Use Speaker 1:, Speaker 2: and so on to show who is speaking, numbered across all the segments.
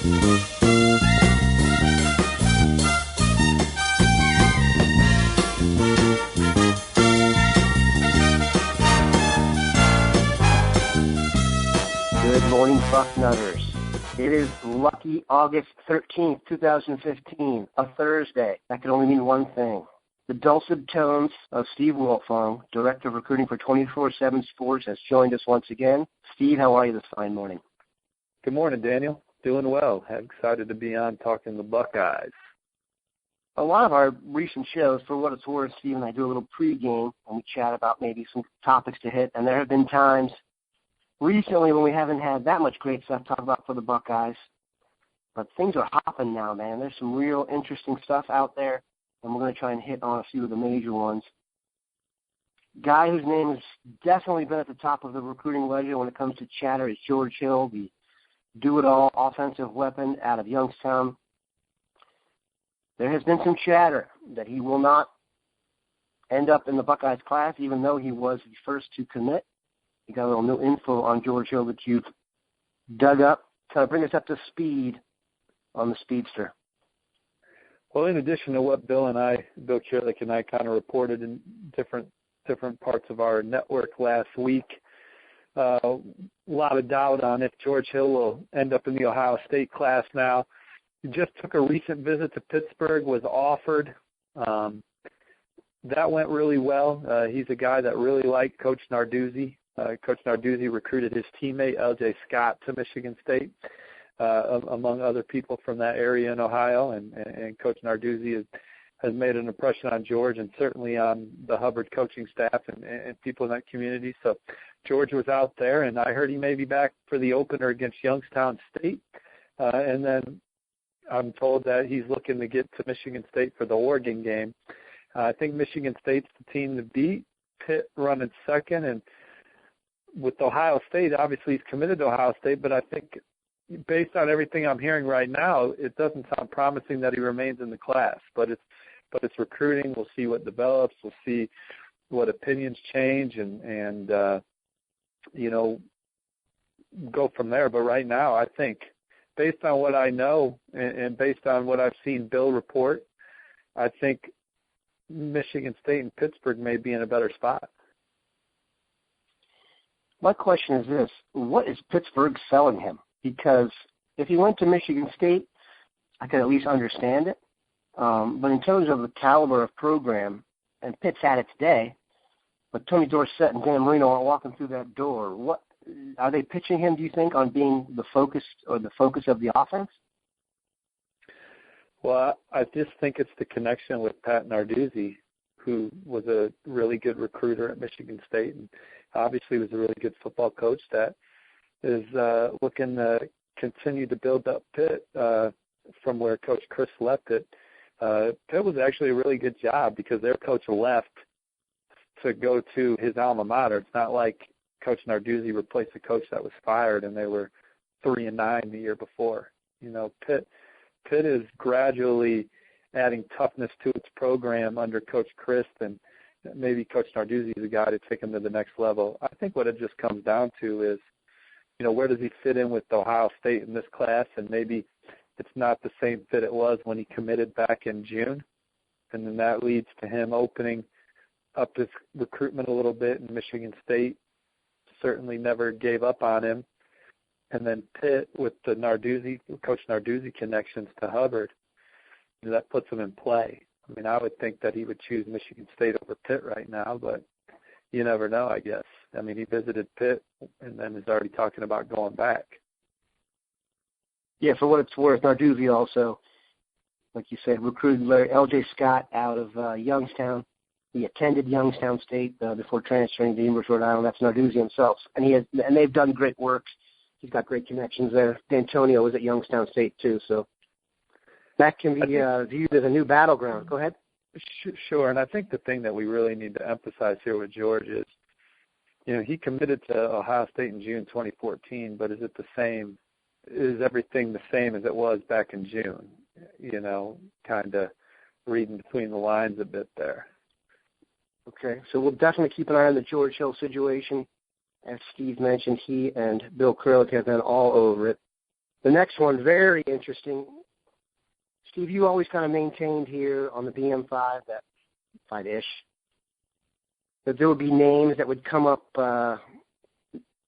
Speaker 1: Good morning, Bucknutters. It is lucky August 13th, 2015, a Thursday. That could only mean one thing. The dulcet tones of Steve Wiltfong, Director of Recruiting for 24/7 Sports, has joined us once again. Steve, how are you this fine morning?
Speaker 2: Good morning, Daniel. Doing well. Excited to be on talking the Buckeyes.
Speaker 1: A lot of our recent shows, for what it's worth, Steve and I do a little pregame, and we chat about maybe some topics to hit, and there have been times recently when we haven't had that much great stuff to talk about for the Buckeyes. But things are hopping now, man. There's some real interesting stuff out there, and we're going to try and hit on a few of the major ones. Guy whose name has definitely been at the top of the recruiting ledger when it comes to chatter is George Hill, the do-it-all offensive weapon out of Youngstown. There has been some chatter that he will not end up in the Buckeyes class, even though he was the first to commit. You got a little new info on George Hill that you've dug up. Kind of bring us up to speed on the speedster.
Speaker 2: Well, in addition to what Bill Kurelic and I kind of reported in different parts of our network last week, a lot of doubt on if George Hill will end up in the Ohio State class now. He just took a recent visit to Pittsburgh, was offered. That went really well. He's a guy that really liked Coach Narduzzi. Coach Narduzzi recruited his teammate, L.J. Scott, to Michigan State, among other people from that area in Ohio. And Coach Narduzzi has made an impression on George and certainly on the Hubbard coaching staff and people in that community. So George was out there, and I heard he may be back for the opener against Youngstown State. And then I'm told that he's looking to get to Michigan State for the Oregon game. I think Michigan State's the team to beat. Pitt running second, and with Ohio State, obviously he's committed to Ohio State, but I think based on everything I'm hearing right now, it doesn't sound promising that he remains in the class. But it's recruiting. We'll see what develops. We'll see what opinions change, and go from there. But right now, I think based on what I know and based on what I've seen Bill report, I think Michigan State and Pittsburgh may be in a better spot.
Speaker 1: My question is this: what is Pittsburgh selling him? Because if he went to Michigan State, I could at least understand it. But in terms of the caliber of program, and Pitt's at it today, but Tony Dorsett and Dan Marino are walking through that door. What are they pitching him, do you think, on being the focus of the offense?
Speaker 2: Well, I just think it's the connection with Pat Narduzzi, who was a really good recruiter at Michigan State and obviously was a really good football coach that is looking to continue to build up Pitt from where Coach Chris left it. Pitt was actually a really good job because their coach left to go to his alma mater. It's not like Coach Narduzzi replaced a coach that was fired and they were 3-9 the year before. Pitt is gradually adding toughness to its program under Coach Chris, and maybe Coach Narduzzi is the guy to take him to the next level. I think what it just comes down to is, where does he fit in with Ohio State in this class? And maybe it's not the same fit it was when he committed back in June. And then that leads to him opening up his recruitment a little bit, and Michigan State certainly never gave up on him. And then Pitt with the Coach Narduzzi connections to Hubbard, that puts him in play. I mean, I would think that he would choose Michigan State over Pitt right now, but you never know, I guess. I mean, he visited Pitt and then is already talking about going back.
Speaker 1: Yeah, for what it's worth, Narduzzi also, like you said, recruited L.J. Scott out of Youngstown. He attended Youngstown State before transferring to the University of Rhode Island. That's Narduzzi himself, and they've done great work. He's got great connections there. D'Antonio was at Youngstown State too, so that can be viewed as a new battleground. Go ahead.
Speaker 2: Sure, and I think the thing that we really need to emphasize here with George is, he committed to Ohio State in June 2014, but is it the same? Is everything the same as it was back in June? Kind of reading between the lines a bit there.
Speaker 1: Okay, so we'll definitely keep an eye on the George Hill situation. As Steve mentioned, he and Bill Kurelic have been all over it. The next one, very interesting. Steve, you always kind of maintained here on the BM5, that 5-ish, that there would be names that would come up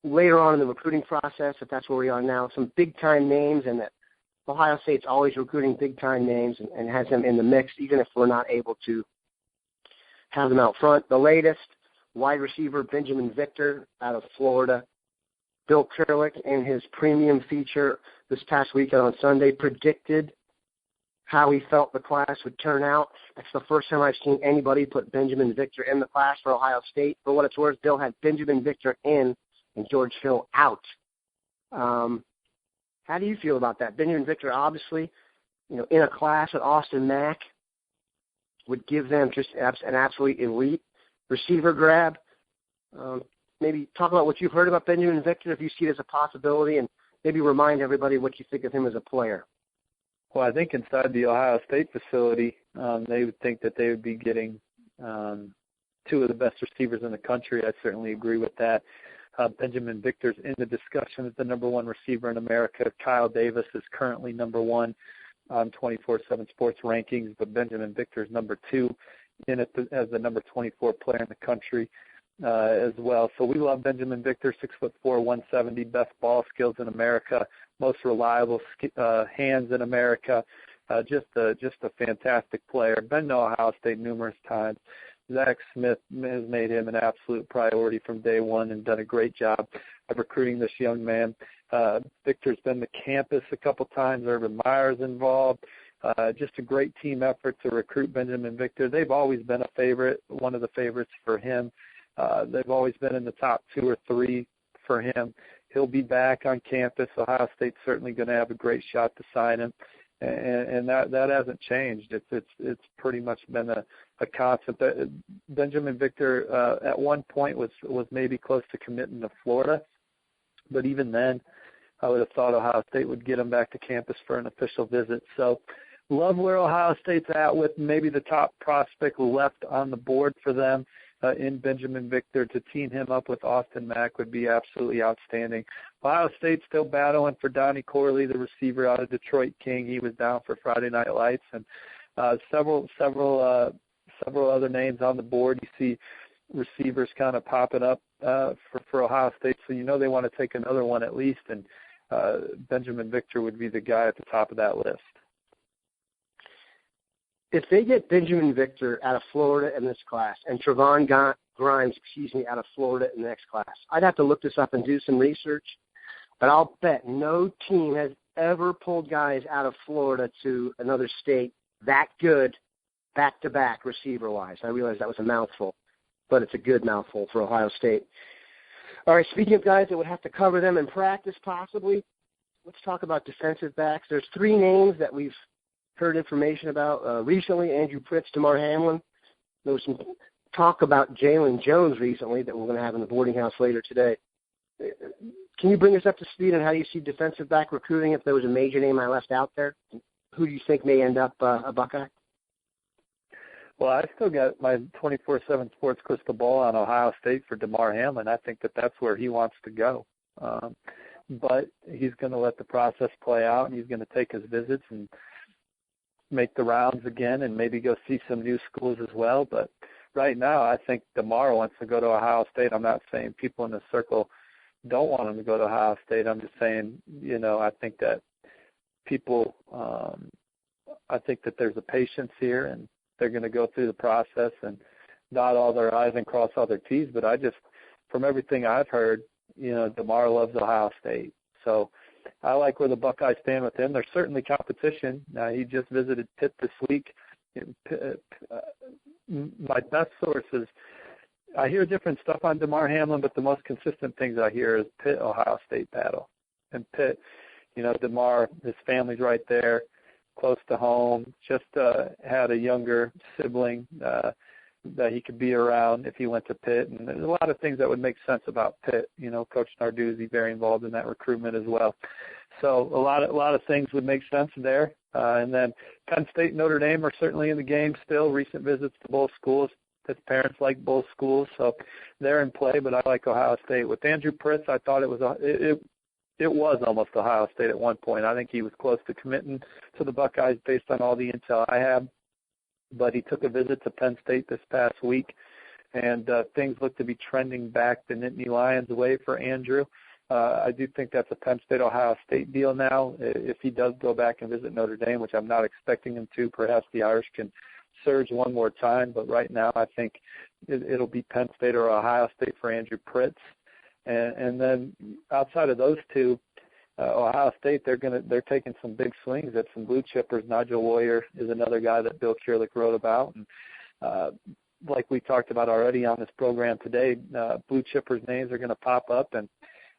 Speaker 1: later on in the recruiting process, if that's where we are now, some big-time names, and that Ohio State's always recruiting big-time names and has them in the mix, even if we're not able to have them out front. The latest, wide receiver Binjimin Victor out of Florida. Bill Kurelic, in his premium feature this past weekend on Sunday, predicted how he felt the class would turn out. That's the first time I've seen anybody put Binjimin Victor in the class for Ohio State. For what it's worth, Bill had Binjimin Victor in and George Hill out. How do you feel about that? Binjimin Victor, obviously, in a class with Austin Mack, would give them just an absolutely elite receiver grab. Maybe talk about what you've heard about Binjimin Victor, if you see it as a possibility, and maybe remind everybody what you think of him as a player.
Speaker 2: Well, I think inside the Ohio State facility, they would think that they would be getting two of the best receivers in the country. I certainly agree with that. Binjimin Victor's in the discussion as the number one receiver in America. Kyle Davis is currently number one on 24/7 Sports rankings, but Binjimin Victor's number two in it as the number 24 player in the country as well. So we love Binjimin Victor, 6'4", 170, best ball skills in America, most reliable hands in America. Just a fantastic player. Been to Ohio State numerous times. Zach Smith has made him an absolute priority from day one and done a great job of recruiting this young man. Victor's been to campus a couple times. Urban Meyer's involved. Just a great team effort to recruit Binjimin Victor. They've always been a favorite, one of the favorites for him. They've always been in the top 2 or 3 for him. He'll be back on campus. Ohio State's certainly going to have a great shot to sign him, and that hasn't changed. It's pretty much been a constant. Binjimin Victor at one point was maybe close to committing to Florida, but even then, I would have thought Ohio State would get him back to campus for an official visit. So, love where Ohio State's at with maybe the top prospect left on the board for them. In Binjimin Victor. To team him up with Austin Mack would be absolutely outstanding. Ohio State's still battling for Donnie Corley, the receiver out of Detroit King. He was down for Friday Night Lights, and several other names on the board. You see receivers kind of popping up for Ohio State, so they want to take another one at least, and Binjimin Victor would be the guy at the top of that list. If they get Binjimin Victor out of Florida in this class and Trevon Grimes, out of Florida in the next class, I'd have to look this up and do some research, but I'll bet no team has ever pulled guys out of Florida to another state that good back-to-back receiver-wise. I realize that was a mouthful, but it's a good mouthful for Ohio State. All right, speaking of guys that would have to cover them in practice possibly, let's talk about defensive backs. There's 3 names that we've heard information about recently: Andrew Pryts, Damar Hamlin. There was some talk about Jalen Jones recently that we're going to have in the boarding house later today. Can you bring us up to speed on how you see defensive back recruiting, if there was a major name I left out there? Who do you think may end up a Buckeye? Well, I still got my 24/7 Sports crystal ball on Ohio State for Damar Hamlin. I think that that's where he wants to go. But he's going to let the process play out, and he's going to take his visits and make the rounds again and maybe go see some new schools as well. But right now, I think Damar wants to go to Ohio State. I'm not saying people in the circle don't want him to go to Ohio State. I'm just saying, I think that people, I think that there's a patience here, and they're going to go through the process and dot all their I's and cross all their T's. But from everything I've heard, Damar loves Ohio State. So I like where the Buckeyes stand with him. There's certainly competition. He just visited Pitt this week. My best sources, I hear different stuff on Damar Hamlin, but the most consistent things I hear is Pitt-Ohio State battle. And Pitt, Damar, his family's right there, close to home, just had a younger sibling that he could be around if he went to Pitt. And there's a lot of things that would make sense about Pitt. Coach Narduzzi very involved in that recruitment as well. So a lot of things would make sense there. And then Penn State and Notre Dame are certainly in the game still. Recent visits to both schools. His parents like both schools, so they're in play. But I like Ohio State. With Andrew Pryts, I thought it it was almost Ohio State at one point. I think he was close to committing to the Buckeyes based on all the intel I have. But he took a visit to Penn State this past week, and things look to be trending back the Nittany Lions way for Andrew. I do think that's a Penn State-Ohio State deal now. If he does go back and visit Notre Dame, which I'm not expecting him to, perhaps the Irish can surge one more time. But right now I think it'll be Penn State or Ohio State for Andrew Pryts. And then outside of those two, Ohio State, they're taking some big swings at some blue chippers. Nigel Warrior is another guy that Bill Kurelic wrote about. And like we talked about already on this program today, blue chippers' names are going to pop up, and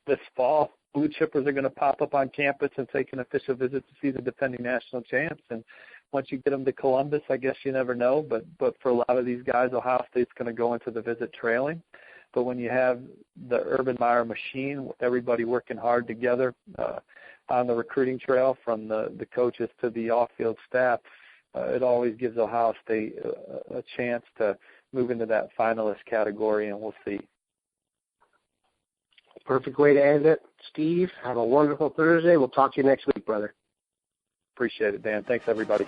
Speaker 2: this fall, blue chippers are going to pop up on campus and take an official visit to see the defending national champs. And once you get them to Columbus, I guess you never know. But for a lot of these guys, Ohio State's going to go into the visit trailing. But when you have the Urban Meyer machine with everybody working hard together on the recruiting trail, from the coaches to the off-field staff, it always gives Ohio State a chance to move into that finalist category, and we'll see.
Speaker 1: Perfect way to end it. Steve, have a wonderful Thursday. We'll talk to you next week, brother.
Speaker 2: Appreciate it, Dan. Thanks, everybody.